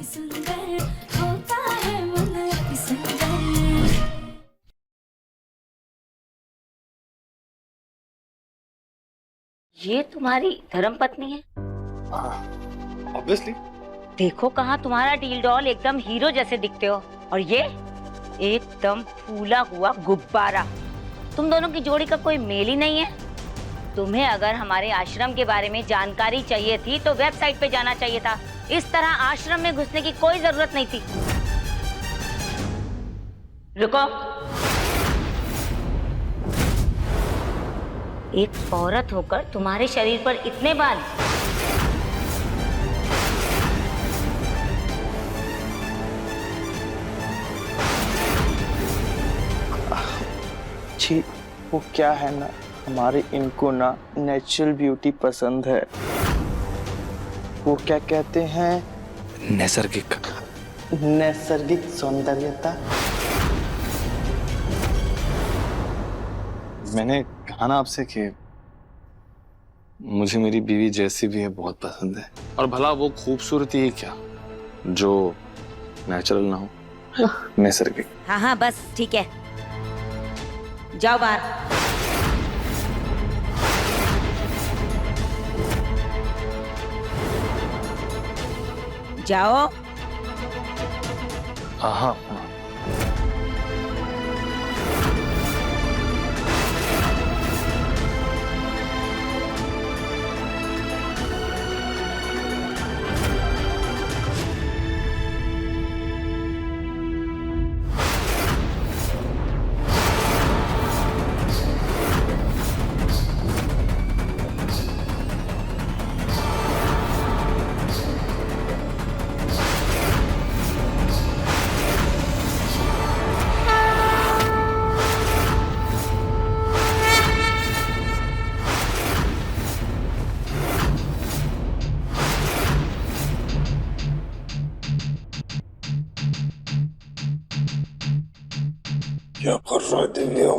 सुंदर होता है मन अति सुंदर। ये तुम्हारी धर्मपत्नी है? ऑब्वियसली। देखो कहाँ तुम्हारा डील डॉल एकदम हीरो जैसे दिखते हो, और ये एकदम फूला हुआ गुब्बारा। तुम दोनों की जोड़ी का कोई मेल ही नहीं है। तुम्हें अगर हमारे आश्रम के बारे में जानकारी चाहिए थी तो वेबसाइट पे जाना चाहिए था। इस तरह आश्रम में घुसने की कोई जरूरत नहीं थी। रुको, एक औरत होकर तुम्हारे शरीर पर इतने बाल? जी वो क्या है ना, हमारे इनको ना नेचुरल ब्यूटी पसंद है। वो क्या कहते हैं, नैसर्गिक सौंदर्यता। मैंने कहा ना आपसे कि मुझे मेरी बीवी जैसी भी है बहुत पसंद है, और भला वो खूबसूरती ही क्या जो नेचुरल ना हो, नैसर्गिक। हाँ हाँ बस ठीक है, जाओ बाहर। जाओ। हाँ। क्या कर रहा है दिव्या?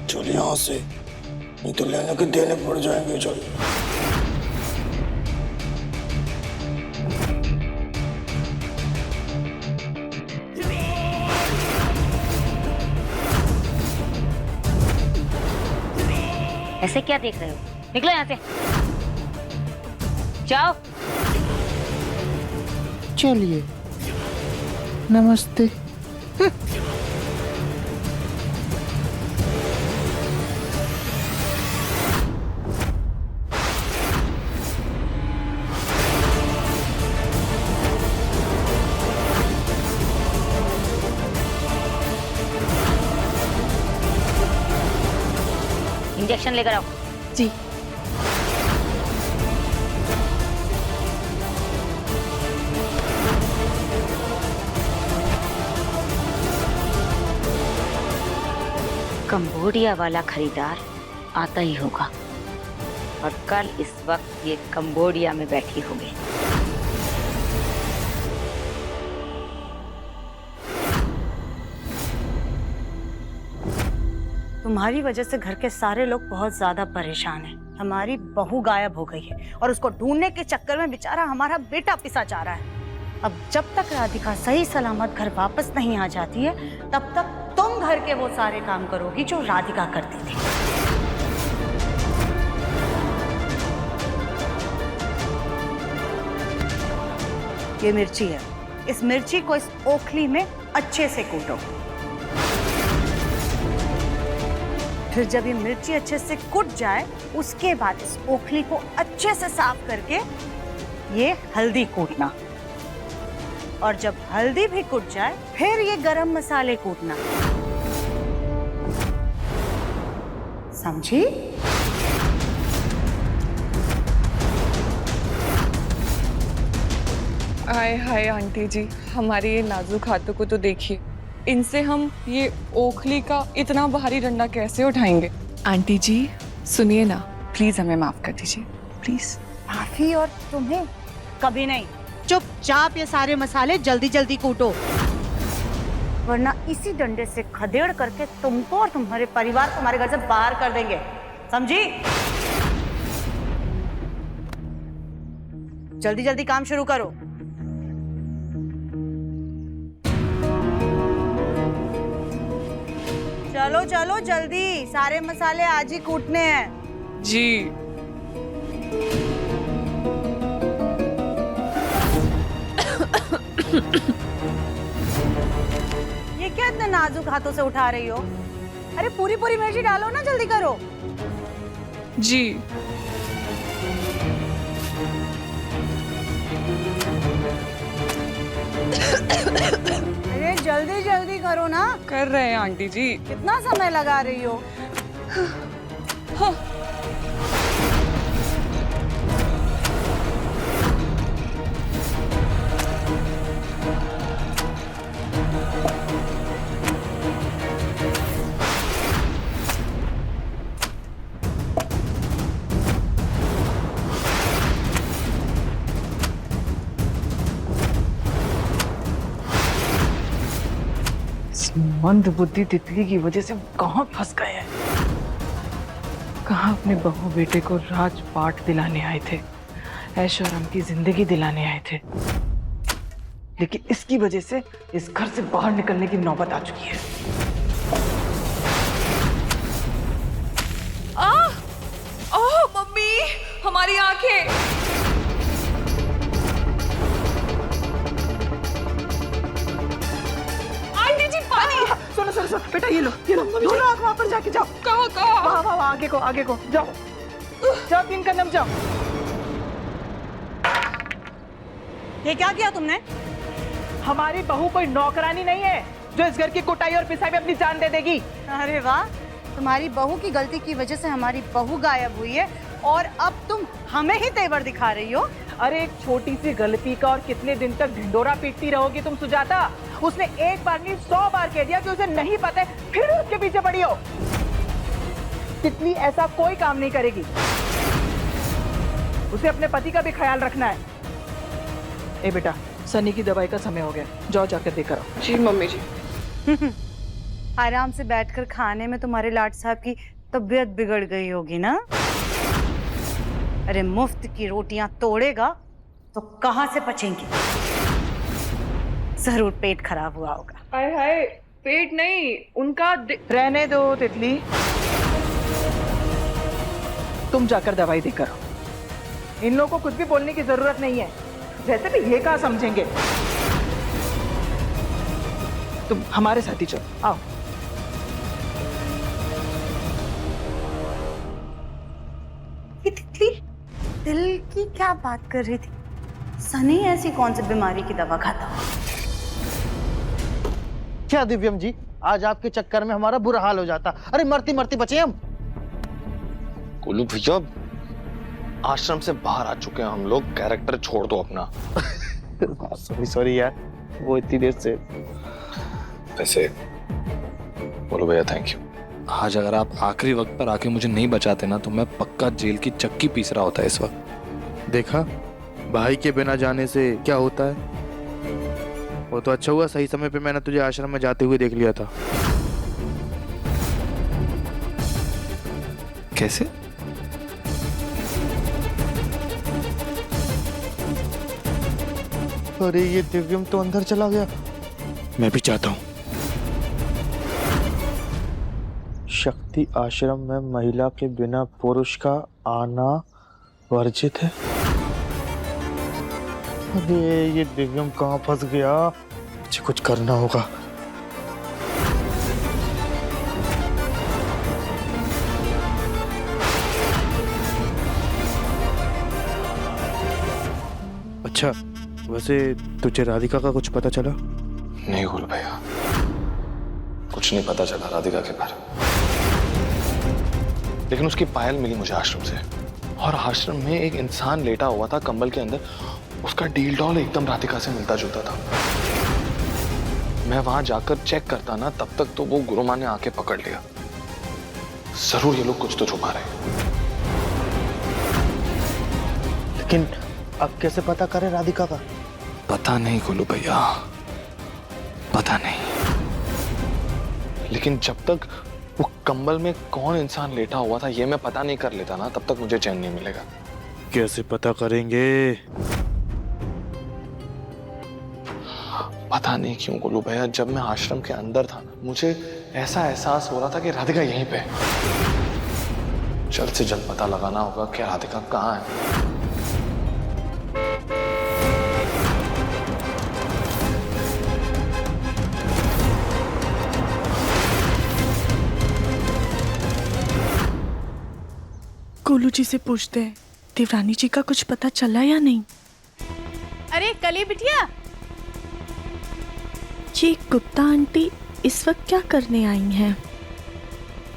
चल यहाँ से, नहीं तो लेने के देने पड़ जाएंगे। चल। ऐसे क्या देख रहे हो? निकलो यहाँ से, जाओ। चलिए, नमस्ते। इंजेक्शन लेकर आओ। जी। कंबोडिया वाला खरीदार आता ही होगा, और कल इस वक्त ये कंबोडिया में बैठी होगी। तुम्हारी वजह से घर के सारे लोग बहुत ज्यादा परेशान हैं। हमारी बहू गायब हो गई है और उसको ढूंढने के चक्कर में बेचारा हमारा बेटा पिसा जा रहा है। अब जब तक राधिका सही सलामत घर वापस नहीं आ जाती है, तब तक तुम घर के वो सारे काम करोगी जो राधिका करती थी। ये मिर्ची है, इस मिर्ची को इस ओखली में अच्छे से कूटो। फिर जब ये मिर्ची अच्छे से कुट जाए, उसके बाद इस ओखली को अच्छे से साफ करके ये हल्दी कूटना, और जब हल्दी भी कुट जाए फिर ये गरम मसाले कूटना। समझी? हाय हाय आंटी जी, हमारे ये नाजुक हाथों को तो देखिए, इनसे हम ये ओखली का इतना भारी डंडा कैसे उठाएंगे। आंटी जी सुनिए ना, प्लीज हमें माफ कर दीजिए, प्लीज। माफी और तुम्हें कभी नहीं। चुपचाप ये सारे मसाले जल्दी जल्दी कूटो, वरना इसी डंडे से खदेड़ करके तुमको और तुम्हारे परिवार को हमारे घर से बाहर कर देंगे। समझी? जल्दी जल्दी काम शुरू करो। चलो चलो जल्दी, सारे मसाले आज ही कूटने हैं। जी। ये क्या इतने नाजुक हाथों से उठा रही हो? अरे पूरी पूरी मिर्ची डालो ना, जल्दी करो। जी। अरे जल्दी जल्दी करो ना, कर रहे हैं आंटी जी। कितना समय लगा रही हो? मंद बुद्धि तितली की वजह से कहाँ फंस गए हैं। कहाँ अपने बहू बेटे को राजपाट दिलाने आए थे, ऐश और आराम की जिंदगी दिलाने आए थे, लेकिन इसकी वजह से इस घर से बाहर निकलने की नौबत आ चुकी है। ओह मम्मी, हमारी आंखें। आंटी जी पानी। सुनो सुनो सुनो बेटा, ये लो दोनों आंख वहां पर जाके जाओ। कहाँ कहाँ? वहां वहां आगे को जाओ जाओ, 3 कदम जाओ। ये क्या किया तुमने? हमारी बहू कोई नौकरानी नहीं है जो इस घर की कुटाई और पिसाई में अपनी जान दे देगी। अरे वाह, तुम्हारी बहू की गलती की वजह से हमारी बहू गायब हुई है और अब तुम हमें ही तेवर दिखा रही हो। अरे एक छोटी सी गलती का और कितने दिन तक ढिंडोरा पीटती रहोगी तुम सुजाता? उसने एक बार नहीं 100 बार कह दिया कि उसे नहीं पता है, फिर उसके पीछे पड़ी हो। तितली ऐसा कोई काम नहीं करेगी। उसे अपने पति का भी ख्याल रखना है। ए बेटा, सनी की दवाई का समय हो गया, जाओ जाकर देकर आओ। जी मम्मी जी। आराम से बैठकर खाने में तुम्हारे लाट साहब की तबीयत बिगड़ गई होगी ना? अरे मुफ्त की रोटियां तोड़ेगा तो कहां से पचेंगी? जरूर पेट खराब हुआ होगा। हाय हाय, पेट नहीं, उनका रहने दो तितली, तुम जाकर दवाई देकर आओ। इन लोगों को कुछ भी बोलने की जरूरत नहीं है, वैसे भी ये कहाँ समझेंगे। तुम हमारे साथ ही चलो, आओ। ये तितली दिल की क्या बात कर रही थी? सनी ऐसी कौन सी बीमारी की दवा खाता हो? क्या दिव्यम जी, आज आपके चक्कर में हमारा बुरा हाल हो जाता। अरे मरती मरती बचे हम। गोलू भैया, आश्रम से बाहर आ चुके हैं हम लोग, कैरेक्टर छोड़ दो अपना। सॉरी यार, वो इतनी देर से। वैसे बोलो भैया, थैंक यू। आज अगर आप आखिरी वक्त पर आके मुझे नहीं बचाते ना, तो मैं पक्का जेल की चक्की पीस रहा होता है इस वक्त। देखा, भाई के बिना जाने से क्या होता है। वो तो अच्छा हुआ सही समय पे मैंने तुझे आश्रम में जाते हुए देख लिया था। कैसे? अरे ये दिव्यम तो अंदर चला गया। मैं भी चाहता हूँ। शक्ति आश्रम में महिला के बिना पुरुष का आना वर्जित है। अरे ये दिव्यम कहाँ फंस गया? मुझे कुछ करना होगा। अच्छा, वैसे तुझे राधिका का कुछ पता चला? नहीं गोलू भैया, कुछ नहीं पता चला राधिका के बारे में, लेकिन उसकी पायल मिली मुझे आश्रम से, और आश्रम में एक इंसान लेटा हुआ था कंबल के अंदर। उसका डील डॉल एकदम राधिका से मिलता जुलता था। मैं वहां जाकर चेक करता ना, तब तक तो वो गुरुमा ने आके पकड़ लिया। जरूर ये लोग कुछ तो छुपा रहे हैं। लेकिन अब कैसे पता करें राधिका का? पता नहीं गोलू भैया, पता नहीं। लेकिन जब तक वो कंबल में कौन इंसान लेटा हुआ था ये मैं पता नहीं कर लेता ना, तब तक मुझे चैन नहीं मिलेगा। कैसे पता करेंगे? पता नहीं क्यों गोलू भैया, जब मैं आश्रम के अंदर था मुझे ऐसा एहसास हो रहा था कि राधिका यहीं पे है। जल्द से जल्द पता लगाना होगा कि राधिका कहाँ है। गोलू जी से पूछते हैं देवरानी जी का कुछ पता चला या नहीं। अरे कली बिटिया, जी गुप्ता आंटी इस वक्त क्या करने आई हैं?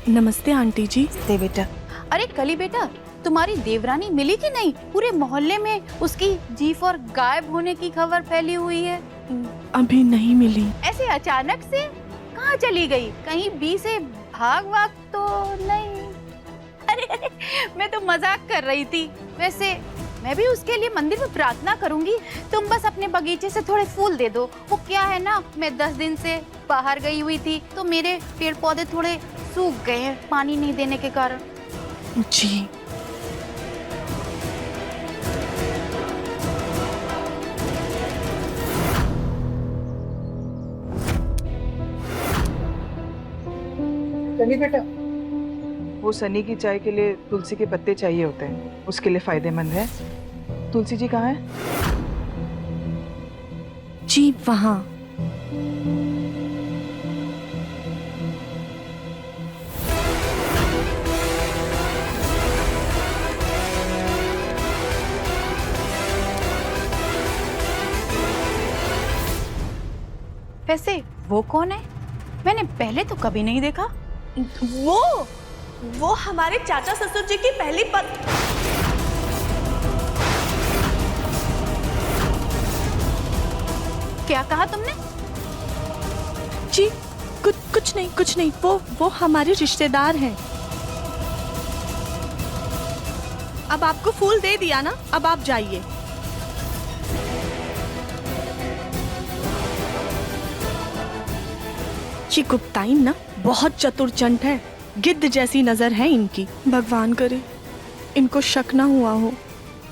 नमस्ते आंटी जी। दे बेटा। अरे कली बेटा, तुम्हारी देवरानी मिली कि नहीं? पूरे मोहल्ले में उसकी जीप और गायब होने की खबर फैली हुई है। अभी नहीं मिली। ऐसे अचानक से कहाँ चली गई? कहीं बी से भाग तो नहीं? अरे मैं तो मजाक कर रही थी। वैसे मैं भी उसके लिए मंदिर में प्रार्थना करूंगी। तुम बस अपने बगीचे से थोड़े फूल दे दो। वो क्या है ना, मैं 10 दिन से बाहर गई हुई थी तो मेरे पेड़ पौधे थोड़े सूख गए हैं पानी नहीं देने के कारण। जी सनी बेटा, वो सनी की चाय के लिए तुलसी के पत्ते चाहिए होते हैं, उसके लिए फायदेमंद है। तुलसी जी कहाँ है? जी वहाँ। वैसे वो कौन है? मैंने पहले तो कभी नहीं देखा। वो हमारे चाचा ससुर जी की पहली क्या कहा तुमने? जी कुछ नहीं। वो हमारे रिश्तेदार हैं। अब आपको फूल दे दिया ना, अब आप जाइए। जी गुप्ताइन ना बहुत चतुर चंट है, गिद्ध जैसी नजर है इनकी। भगवान करे इनको शक ना हुआ हो,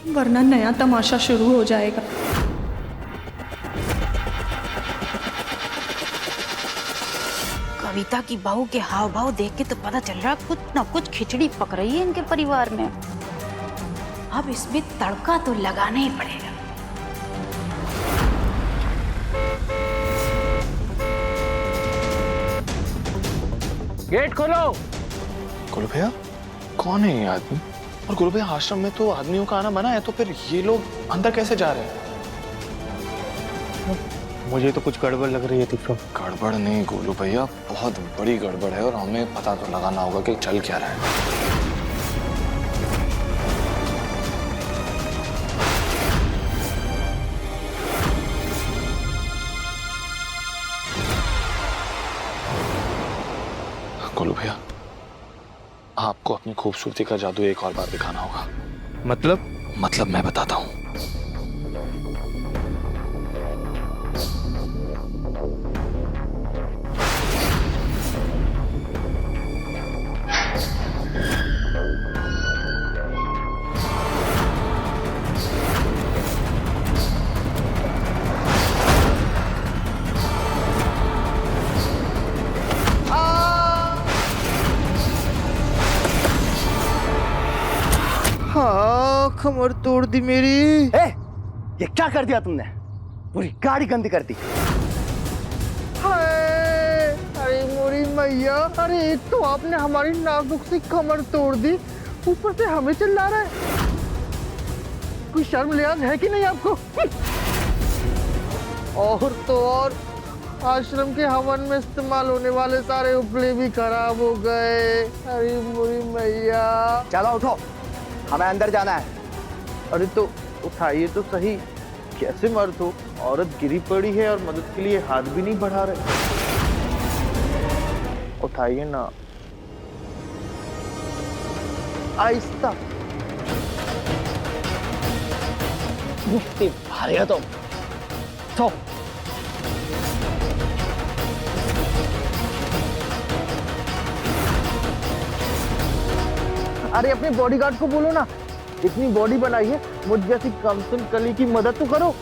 वरना नया तमाशा शुरू हो जाएगा। कविता की बहू के हाव भाव देख के तो पता चल रहा कुछ न कुछ खिचड़ी पक रही है इनके परिवार में। अब इसमें तड़का तो लगाना ही पड़ेगा। गेट खोलो। गोलू भैया कौन है ये आदमी? और गोलू भैया आश्रम में तो आदमियों का आना मना है, तो फिर ये लोग अंदर कैसे जा रहे हैं? मुझे तो कुछ गड़बड़ लग रही है तीर्थम। गड़बड़ नहीं गोलू भैया, बहुत बड़ी गड़बड़ है और हमें पता तो लगाना होगा कि चल क्या रहा है। गोलू भैया, आपको अपनी खूबसूरती का जादू एक और बार दिखाना होगा। मतलब मैं बताता हूँ। हाँ, कमर तोड़ दी मेरी। ये क्या कर दिया तुमने? पूरी गाड़ी गंदी कर दी। हाय, अरे मोरी मैया, अरे एक तो आपने हमारी नाजुक सी कमर तोड़ दी, ऊपर से हमें चिल्ला रहा है। कोई शर्म लिहाज है कि नहीं आपको? और तो और आश्रम के हवन में इस्तेमाल होने वाले सारे उपले भी खराब हो गए। अरे मोरी मैया। चलो उठो, हमें अंदर जाना है। अरे तो उठाइए तो सही, कैसे मर्द हो? औरत गिरी पड़ी है और मदद के लिए हाथ भी नहीं बढ़ा रहे। उठाइए ना, आहिस्ता। इतनी भारी है तुम। तो अरे अपने बॉडीगार्ड को बोलो ना, इतनी बॉडी बनाई है, मुझ जैसी कमसुन कली की मदद तो करो।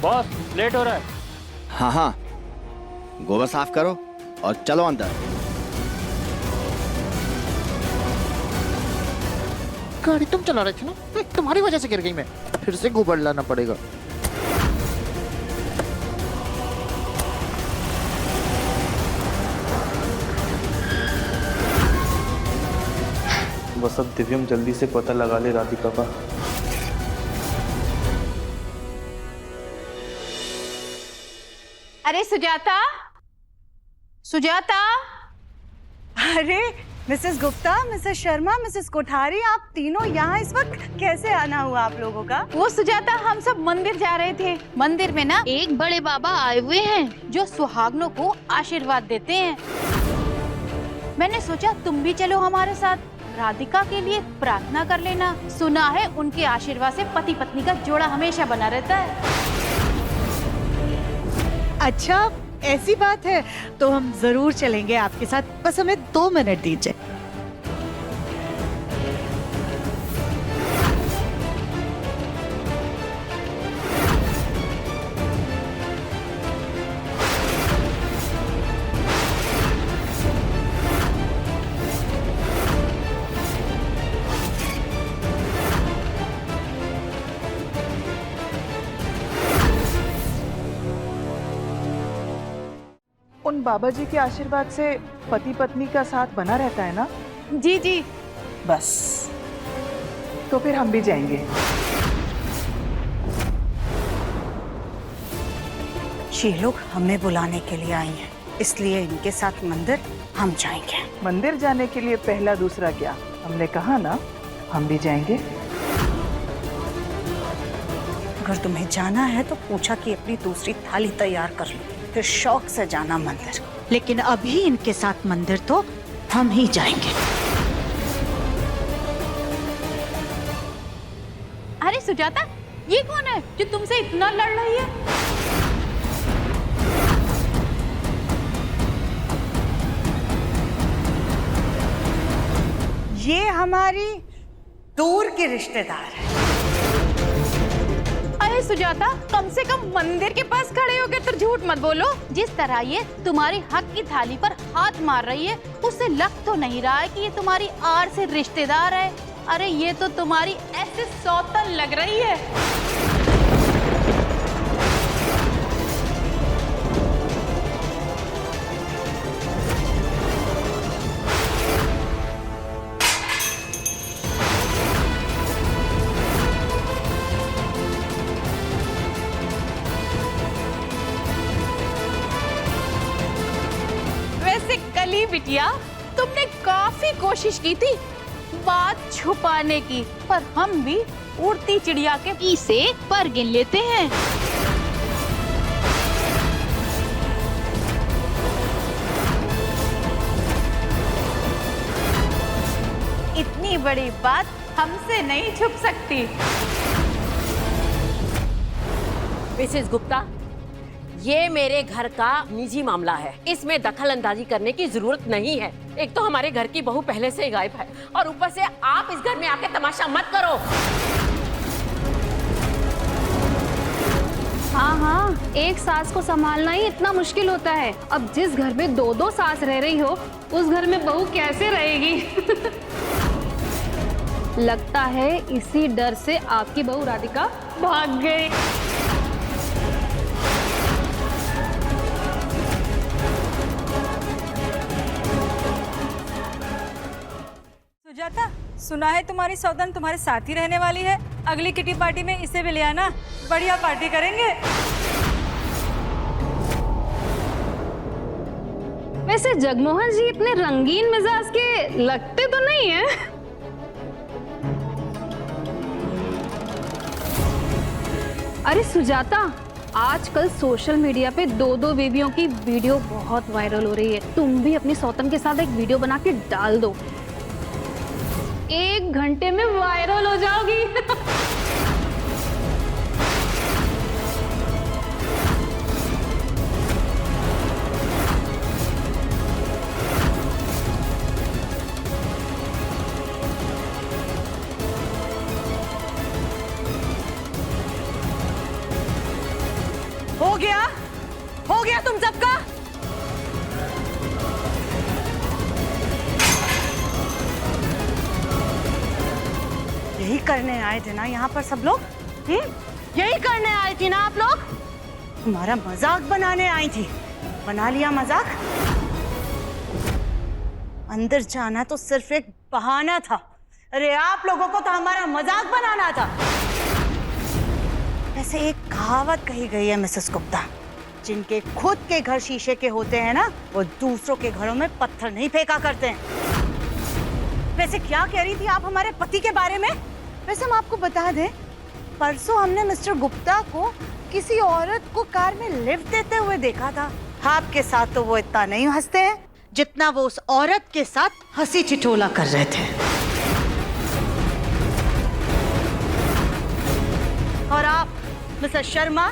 बॉस लेट हो रहा है। हाँ हाँ, गोबर साफ करो और चलो अंदर। गाड़ी तुम चला रहे थे ना, तुम्हारी वजह से गिर गई मैं। फिर से गोबर लाना पड़ेगा। बस अब दिव्यम जल्दी से पता लगा ले राधिका का। अरे सुजाता, सुजाता। अरे Mrs Gupta, Mrs Sharma, Mrs Kothari, आप तीनों यहाँ इस वक्त कैसे आना हुआ आप लोगों का? वो सुजाता, हम सब मंदिर जा रहे थे। मंदिर में ना एक बड़े बाबा आए हुए हैं जो सुहागनों को आशीर्वाद देते हैं। मैंने सोचा तुम भी चलो हमारे साथ, राधिका के लिए प्रार्थना कर लेना। सुना है उनके आशीर्वाद से पति पत्नी का जोड़ा हमेशा बना रहता है। अच्छा, ऐसी बात है तो हम जरूर चलेंगे आपके साथ, बस हमें 2 मिनट दीजिए। उन बाबा जी के आशीर्वाद से पति पत्नी का साथ बना रहता है ना? जी जी। बस तो फिर हम भी जाएंगे। ये लोग हमें बुलाने के लिए आई हैं, इसलिए इनके साथ मंदिर हम जाएंगे। मंदिर जाने के लिए पहला दूसरा क्या, हमने कहा ना हम भी जाएंगे। अगर तुम्हें जाना है तो पूछा कि अपनी दूसरी थाली तैयार कर लो, फिर शौक से जाना मंदिर। लेकिन अभी इनके साथ मंदिर तो हम ही जाएंगे। अरे सुजाता, ये कौन है जो तुमसे इतना लड़ रही है? ये हमारी दूर के रिश्तेदार है। अरे सुजाता, कम से कम मंदिर के पास खड़े होकर तो झूठ मत बोलो। जिस तरह ये तुम्हारी हक की थाली पर हाथ मार रही है, उससे लग तो नहीं रहा है कि ये तुम्हारी आड़ से रिश्तेदार है। अरे ये तो तुम्हारी ऐसे सौतन लग रही है। बिटिया, तुमने काफी कोशिश की थी बात छुपाने की, पर हम भी उड़ती चिड़िया के पी से पर गिन लेते हैं। इतनी बड़ी बात हमसे नहीं छुप सकती। मिसेस गुप्ता, ये मेरे घर का निजी मामला है, इसमें दखल अंदाजी करने की जरूरत नहीं है। एक तो हमारे घर की बहू पहले से गायब है और ऊपर से आप इस घर में आके तमाशा मत करो। हाँ हाँ, एक सास को संभालना ही इतना मुश्किल होता है। अब जिस घर में 2-2 सास रह रही हो, उस घर में बहू कैसे रहेगी? लगता है इसी डर से आपकी बहू राधिका भाग गई। सुजाता, सुना है तुम्हारी सौतन तुम्हारे साथ ही रहने वाली है। अगली किटी पार्टी में इसे भी ले आना, बढ़िया पार्टी करेंगे। वैसे जगमोहन जी इतने रंगीन मिजाज के लगते तो नहीं है। अरे सुजाता, आजकल सोशल मीडिया पे 2-2 बीवियों की वीडियो बहुत वायरल हो रही है। तुम भी अपनी सौतन के साथ एक वीडियो बना के डाल दो, 1 घंटे में वायरल हो जाओगी। हो गया तुम सबका। यही करने आए थे ना यहाँ पर सब लोग? यही करने आए थे ना आप लोग? हमारा मजाक बनाने आई थी, बना लिया मजाक। अंदर जाना तो सिर्फ एक बहाना था। अरे आप लोगों को तो हमारा मजाक बनाना था। वैसे एक कहावत कही गई है मिसेस गुप्ता, जिनके खुद के घर शीशे के होते हैं ना, वो दूसरों के घरों में पत्थर नहीं फेंका करते हैं। वैसे क्या कह रही थी आप हमारे पति के बारे में? वैसे हम आपको बता दें, परसों हमने मिस्टर गुप्ता को किसी औरत को कार में लिफ्ट देते हुए देखा था। आपके साथ तो वो इतना नहीं हंसते हैं जितना वो उस औरत के साथ हंसी ठिठोला कर रहे थे। और आप मिस्टर शर्मा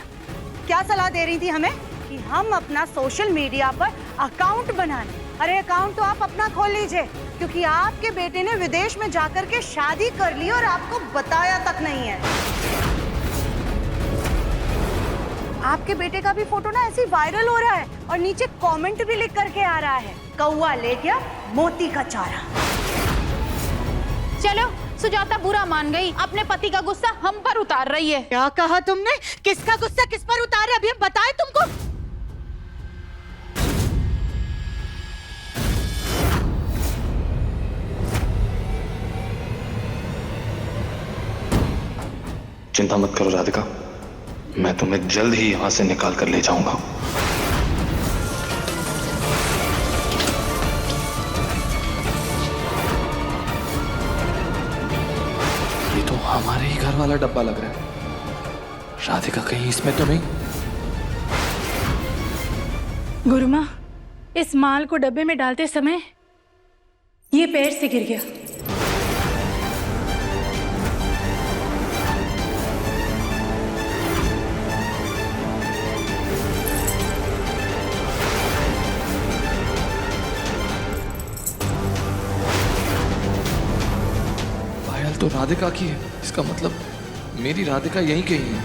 क्या सलाह दे रही थी हमें कि हम अपना सोशल मीडिया पर अकाउंट बनाने। अरे अकाउंट तो आप अपना खोल लीजिए, क्योंकि आपके बेटे ने विदेश में जाकर के शादी कर ली और आपको बताया तक नहीं है। आपके बेटे का भी फोटो ना ऐसे वायरल हो रहा है और नीचे कमेंट भी लिख करके आ रहा है, कौवा ले गया मोती का चारा। चलो सुजाता बुरा मान गई, अपने पति का गुस्सा हम पर उतार रही है। क्या कहा तुमने? किसका गुस्सा किस पर उतार रहा है? अभी हम बताएं तुमको। चिंता मत करो राधिका, मैं तुम्हें जल्द ही यहां से निकाल कर ले जाऊंगा। ये तो हमारे ही घर वाला डब्बा लग रहा है। राधिका कहीं इसमें तो नहीं? गुरुमा, इस माल को डब्बे में डालते समय ये पैर से गिर गया। तो राधिका की है, इसका मतलब मेरी राधिका यहीं कहीं है।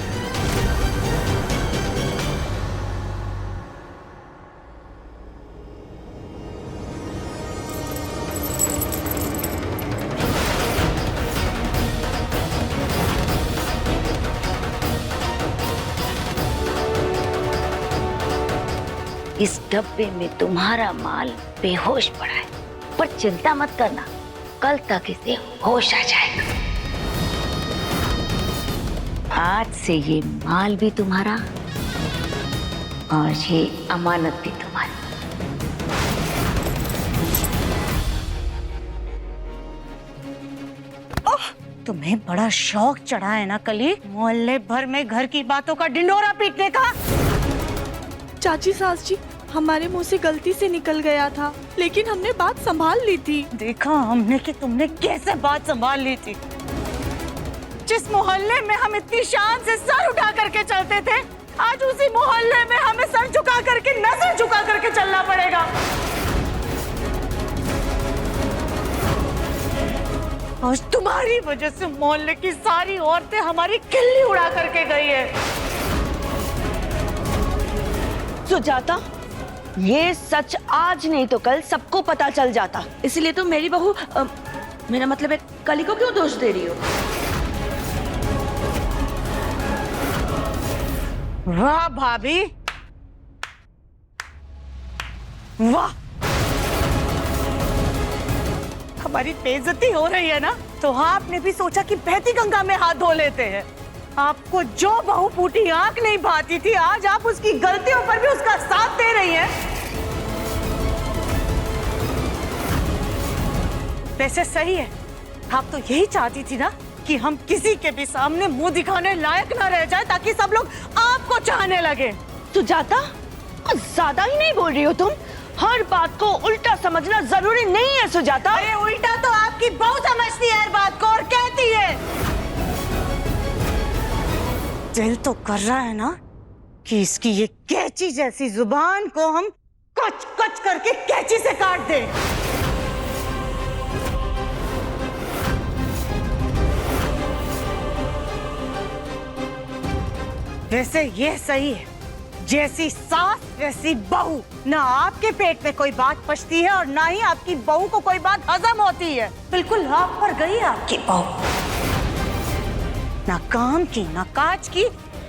इस डब्बे में तुम्हारा माल बेहोश पड़ा है, पर चिंता मत करना, कल तक इसे होश आ जाएगा। आज से ये माल भी तुम्हारा और ये अमानत भी तुम्हारी। तुम्हें बड़ा शौक चढ़ा है ना कली, मोहल्ले भर में घर की बातों का ढिंढोरा पीटने का। चाची सास जी, हमारे मुंह से गलती से निकल गया था, लेकिन हमने बात संभाल ली थी। देखा हमने कि तुमने कैसे बात संभाल ली थी। जिस मोहल्ले में हम इतनी शान से सर उठा करके चलते थे, आज उसी मोहल्ले में हमें सर झुका करके, नजर झुका करके चलना पड़ेगा। आज तुम्हारी वजह से मोहल्ले की सारी औरतें हमारी खिल्ली उड़ा करके गई है। सुजाता, ये सच आज नहीं तो कल सबको पता चल जाता, इसलिए तो मेरी बहू मेरा मतलब है कली को क्यों दोष दे रही हो? वाह भाभी, वाह, हमारी बेइज्जती हो रही है ना, तो आपने भी सोचा कि बहती गंगा में हाथ धो लेते हैं। आपको जो बहू फूटी आंख नहीं भाती थी, आज आप उसकी गलतियों पर भी उसका साथ दे रही हैं। वैसे सही है, आप तो यही चाहती थी ना कि हम किसी के भी सामने मुंह दिखाने लायक ना रह जाए, ताकि सब लोग आपको चाहने लगे। सुजाता, कुछ ज्यादा ही नहीं बोल रही हो तुम? हर बात को उल्टा समझना जरूरी नहीं है सुजाता। अरे उल्टा तो आपकी बहू समझती है हर बात को और कहती है। दिल तो कर रहा है ना कि इसकी ये कैंची जैसी जुबान को हम कच कच करके कैंची से काट दें। वैसे ये सही है जैसी सास वैसी बहू। ना आपके पेट में कोई बात पचती है और ना ही आपकी बहू को कोई बात हजम होती है। बिल्कुल लाभ पर गई आपकी बहू। ना काम की ना काज की,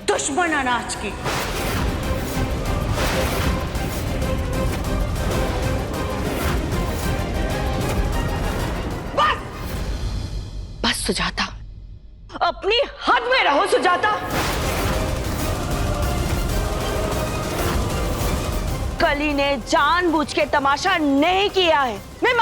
दुश्मन अनाज की। बस सुजाता, अपनी हद में रहो सुजाता। कली ने जानबूझ के तमाशा नहीं किया है। मैं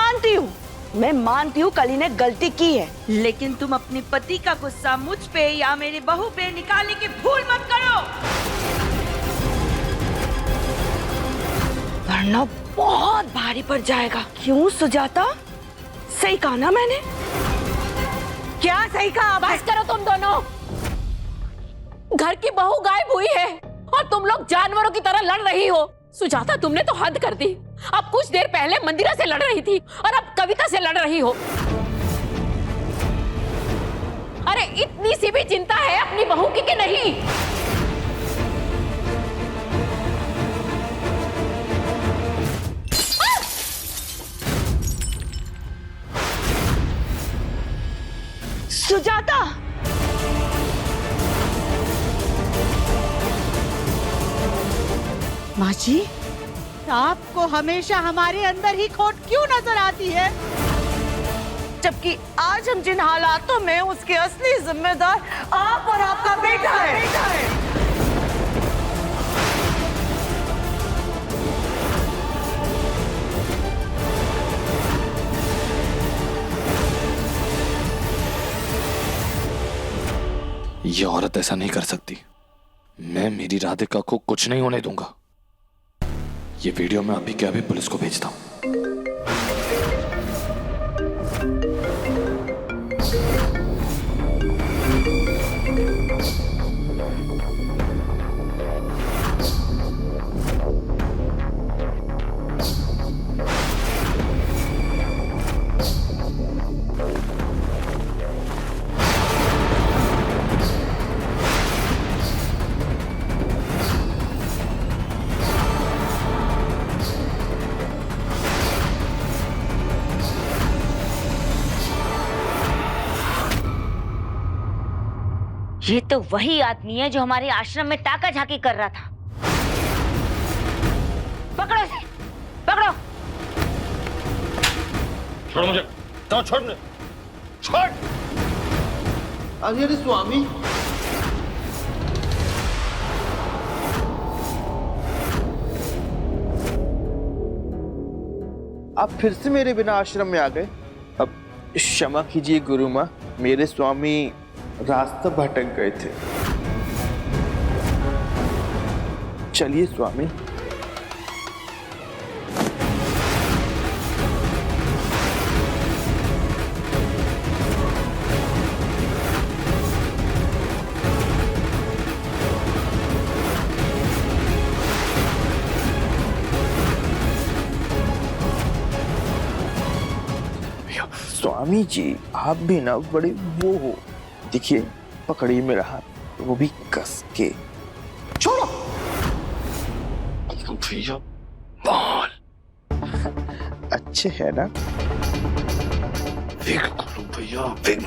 मानती हूँ कली ने गलती की है, लेकिन तुम अपने पति का गुस्सा मुझ पे या मेरी बहू पे निकालने की भूल मत करो, वरना बहुत भारी पड़ जाएगा। क्यों सुजाता, सही कहा ना मैंने? क्या सही कहा? बस करो तुम दोनों। घर की बहू गायब हुई है और तुम लोग जानवरों की तरह लड़ रही हो। सुजाता, तुमने तो हद कर दी। अब कुछ देर पहले मंदिरा से लड़ रही थी और अब कविता से लड़ रही हो। अरे इतनी सी भी चिंता है अपनी बहू की कि नहीं? सुजाता, माँ जी, आपको हमेशा हमारे अंदर ही खोट क्यों नजर आती है? जबकि आज हम जिन हालातों में, उसके असली जिम्मेदार आप और आपका बेटा है। ये औरत ऐसा नहीं कर सकती। मैं मेरी राधिका को कुछ नहीं होने दूंगा। ये वीडियो मैं अभी के अभी पुलिस को भेजता हूं। ये तो वही आदमी है जो हमारे आश्रम में टाका झाकी कर रहा था। पकड़ो इसे, पकड़ो। छोड़ मुझे, छोड़ मुझे, छोड़। अरे स्वामी, आप फिर से मेरे बिना आश्रम में आ गए। अब क्षमा कीजिए गुरु माँ, मेरे स्वामी रास्ता भटक गए थे। चलिए स्वामी। स्वामी जी, आप भी ना बड़े वो हो। देखिए, पकड़िए मेरा हाथ, वो भी कस के। छोड़ो भैया, बाल अच्छे है ना? विग करो भैया, विग।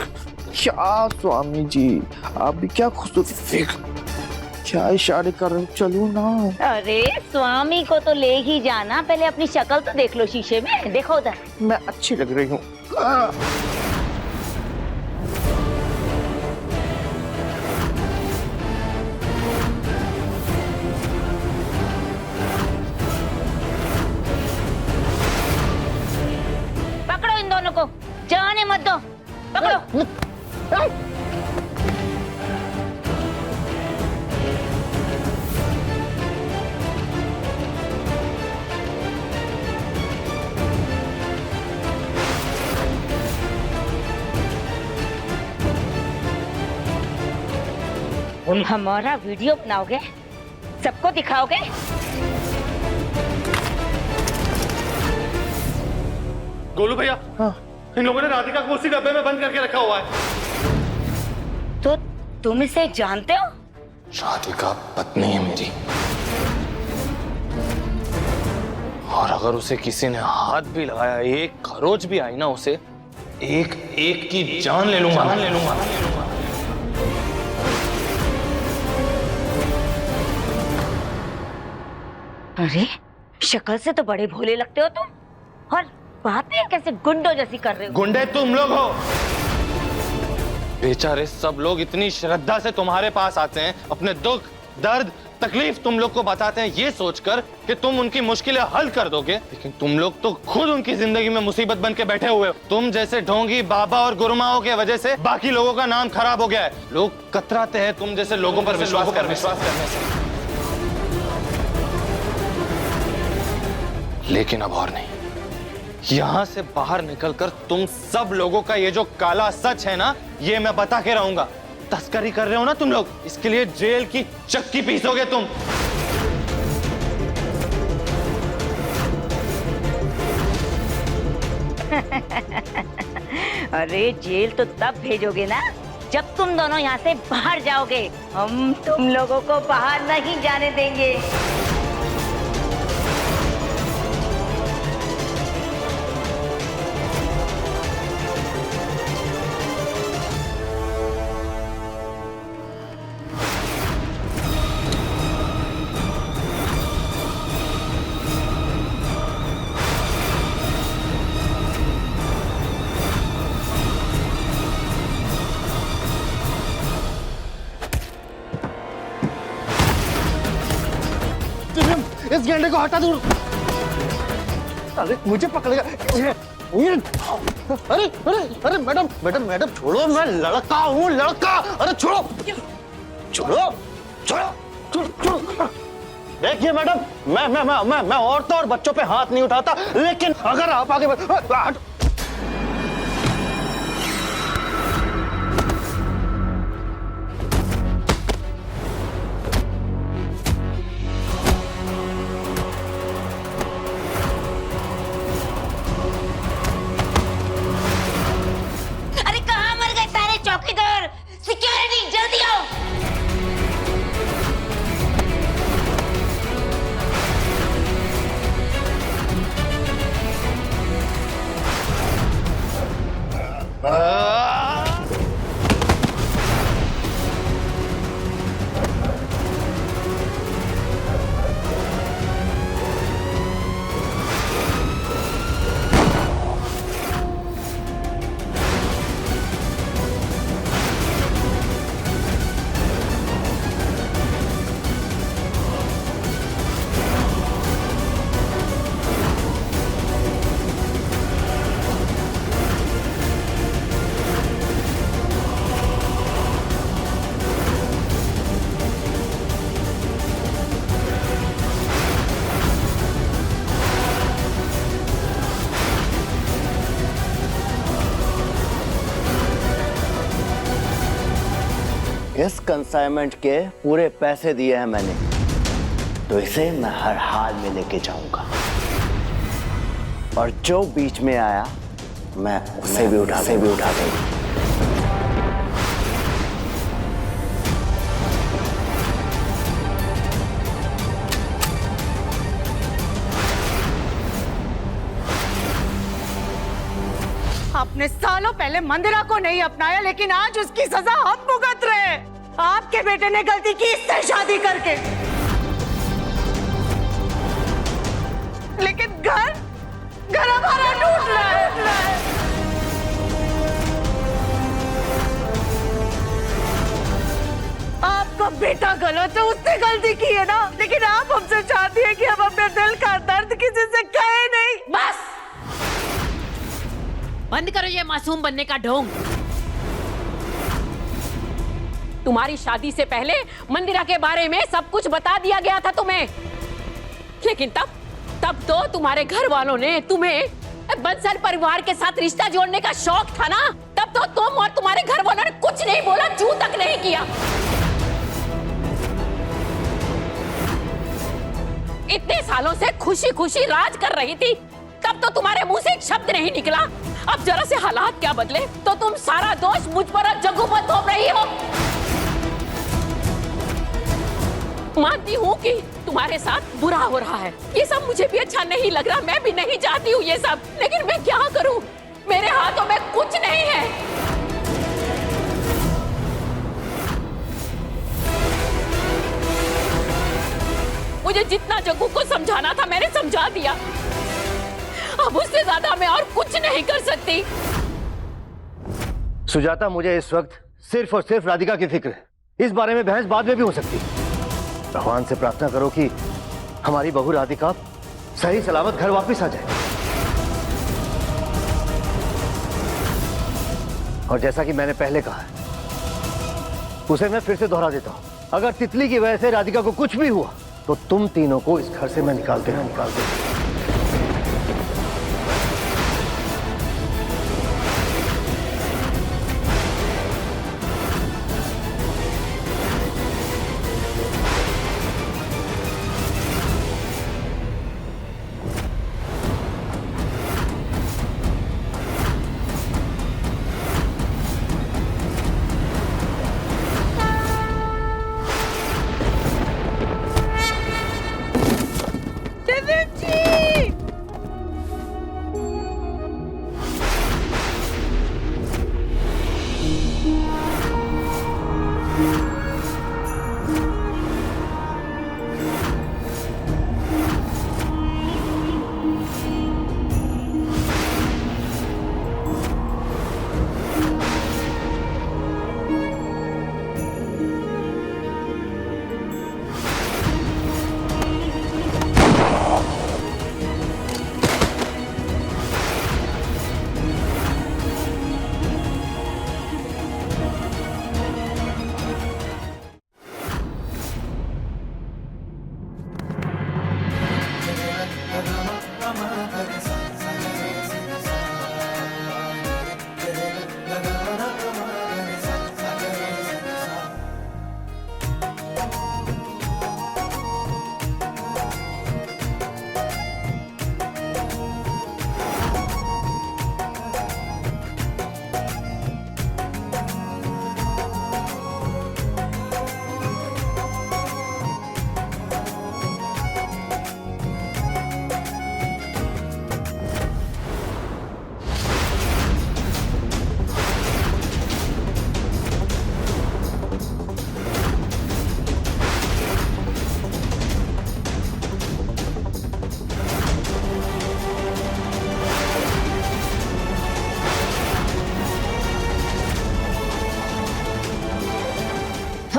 क्या स्वामी जी, आप भी क्या खूबसूरत, क्या इशारे कर रहे हो? चलो ना। अरे स्वामी को तो ले ही जाना, पहले अपनी शक्ल तो देख लो शीशे में। देखो उधर। मैं अच्छी लग रही हूँ। पकड़ो इन दोनों को, जाने मत दो। पकड़ो। हमारा वीडियो बनाओगे, सबको दिखाओगे? गोलू भैया, हाँ। इन लोगों ने राधिका को उसी डब्बे में बंद करके रखा हुआ है। तो तुम इसे जानते हो? राधिका पत्नी है मेरी। अगर उसे किसी ने हाथ भी लगाया, एक खरोच भी आई ना उसे, एक एक की जान ले लूंगा। अरे शक्ल से तो बड़े भोले लगते हो तुम, और बातें कैसे गुंडों जैसी कर रहे हो। गुंडे तुम लोग हो। बेचारे सब लोग इतनी श्रद्धा से तुम्हारे पास आते हैं, अपने दुख दर्द तकलीफ तुम लोग को बताते हैं ये सोचकर कि तुम उनकी मुश्किलें हल कर दोगे, लेकिन तुम लोग तो खुद उनकी जिंदगी में मुसीबत बन के बैठे हुए हो। तुम जैसे ढोंगी बाबा और गुरुमाओं के वजह से बाकी लोगों का नाम खराब हो गया है। लोग कतराते हैं तुम जैसे लोगों पर विश्वास करने से। लेकिन अब और नहीं, यहां से बाहर निकलकर तुम सब लोगों का ये जो काला सच है ना, ये मैं बता के रहूंगा। तस्करी कर रहे हो ना तुम लोग, इसके लिए जेल की चक्की पीसोगे तुम। अरे जेल तो तब भेजोगे ना जब तुम दोनों यहाँ से बाहर जाओगे। हम तुम लोगों को बाहर नहीं जाने देंगे। इस गेंडे को हटा दूर। अरे मुझे पकड़ेगा। अरे अरे अरे मैडम मैडम मैडम छोड़ो, मैं लड़का हूँ लड़का। अरे छोड़ो छोड़ो छोड़ो छोड़ो। देखिए मैडम, मैं औरतों और बच्चों पे हाथ नहीं उठाता, लेकिन अगर आप आगे सिक्योरिटी जल्दी आओ। इस कंसाइनमेंट के पूरे पैसे दिए हैं मैंने, तो इसे मैं हर हाल में लेके जाऊंगा, और जो बीच में आया मैं उसे भी उठा दूंगा। आपने सालों पहले मंदिरा को नहीं अपनाया, लेकिन आज उसकी सजा हम भुगत रहे हैं। आपके बेटे ने गलती की इससे शादी करके, लेकिन घर हमारा टूट रहा है। आपका बेटा गलत है, उसने गलती की है ना, लेकिन आप हमसे चाहती है कि हम अपने दिल का दर्द किसी से कहे नहीं। बस बंद करो ये मासूम बनने का ढोंग। तुम्हारी शादी से पहले मंदिरा के बारे में सब कुछ बता दिया गया था तुम्हें, लेकिन तब तो तुम्हारे घर वालों ने तुम्हें बंसल परिवार के साथ रिश्ता जोड़ने का शौक था ना, तब तो तुम और तुम्हारे घर वालों ने कुछ नहीं बोला, चू तक नहीं किया। इतने सालों से खुशी खुशी राज कर रही थी, तब तो तुम्हारे मुंह से एक शब्द नहीं निकला। अब जरा से हालात क्या बदले तो तुम सारा दोष मुझ पर और जग्गू पर थोप रही हो। मानती हूँ कि तुम्हारे साथ बुरा हो रहा है, ये सब मुझे भी अच्छा नहीं लग रहा, मैं भी नहीं चाहती हूँ ये सब, लेकिन मैं क्या करूँ, मेरे हाथों में कुछ नहीं है। मुझे जितना जग्गू को समझाना था मैंने समझा दिया, अब उससे ज्यादा मैं और कुछ नहीं कर सकती। सुजाता, मुझे इस वक्त सिर्फ और सिर्फ राधिका की फिक्र है। इस बारे में बहस बाद में भी हो सकती है। भगवान से प्रार्थना करो कि हमारी बहू राधिका सही सलामत घर वापस आ जाए। और जैसा कि मैंने पहले कहा है, उसे मैं फिर से दोहरा देता हूं, अगर तितली की वजह से राधिका को कुछ भी हुआ तो तुम तीनों को इस घर से मैं निकाल देना।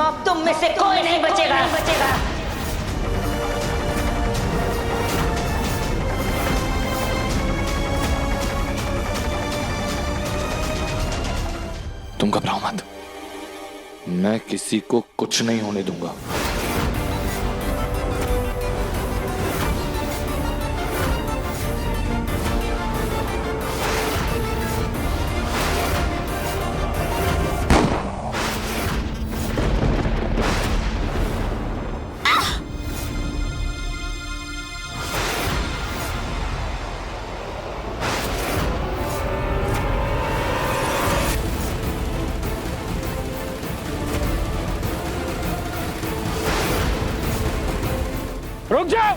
अब तुम में से कोई नहीं बचेगा। तुम घबराओ मत, मैं किसी को कुछ नहीं होने दूंगा। रुक जाओ।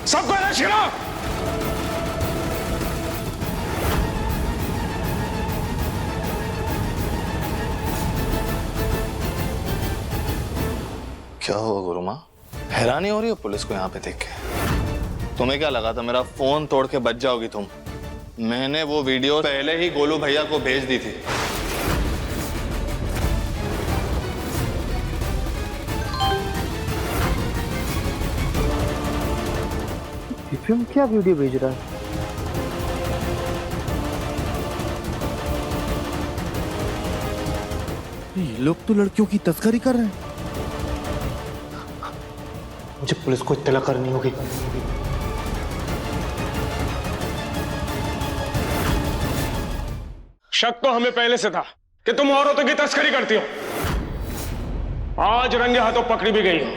सबको अरेस्ट करो। क्या हुआ गुरु माँ? हैरानी हो रही है पुलिस को यहाँ पे देख के? तुम्हें क्या लगा था मेरा फोन तोड़ के बच जाओगी तुम? मैंने वो वीडियो पहले ही गोलू भैया को भेज दी थी। दिव्यम क्या वीडियो भेज रहा है? ये लोग तो लड़कियों की तस्करी कर रहे हैं। मुझे पुलिस को इत्तला करनी होगी। शक तो हमें पहले से था कि तुम औरतों की तस्करी करती हो। आज रंगे हाथों पकड़ी भी गई हो।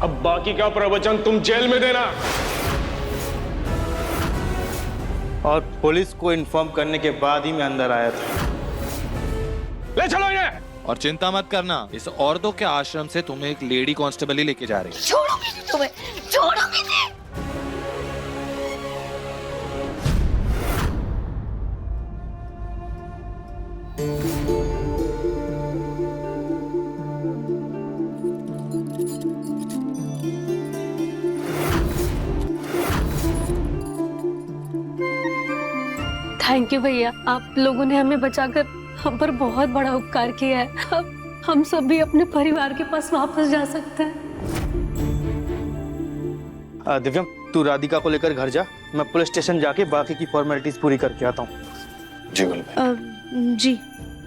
अब बाकी का प्रवचन तुम जेल में देना। और पुलिस को इन्फॉर्म करने के बाद ही मैं अंदर आया था। ले चलो ये। और चिंता मत करना, इस औरतों के आश्रम से तुम्हें एक लेडी कांस्टेबल ही लेके जा रही है। छोड़ोगे नहीं तुम्हें, छोड़ोगे नहीं। थैंक यू भैया, आप लोगों ने हमें बचाकर हम पर बहुत बड़ा उपकार किया है। अब हम सब भी अपने परिवार के पास वापस जा सकते हैं। दिव्यम, तू राधिका को लेकर घर जा, मैं पुलिस स्टेशन जाके बाकी की फॉर्मेलिटीज पूरी करके आता हूँ। जी गुल भाई। जी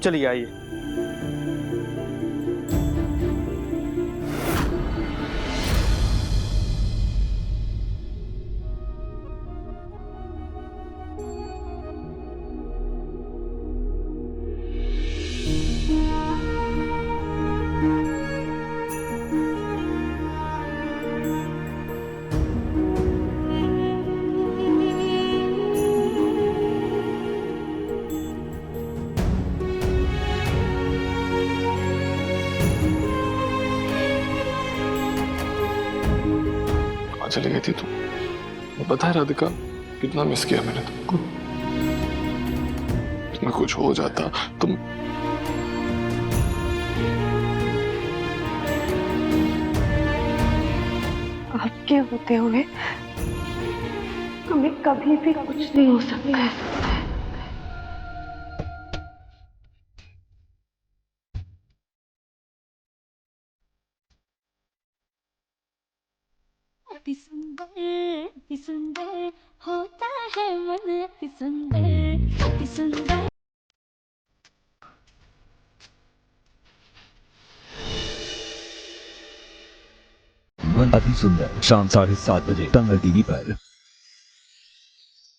चलिए आइए। चली गई थी तू? पता है राधिका, कितना मिस किया मैंने तुमको। तुम्हें कुछ हो जाता तुम आपके होते हुए हमें कभी भी कुछ नहीं हो सकता है। अति सुंदर होता है मन, अति सुंदर, अति सुंदर। अति सुंदर शाम 7:30 बजे टंगल टीवी पर।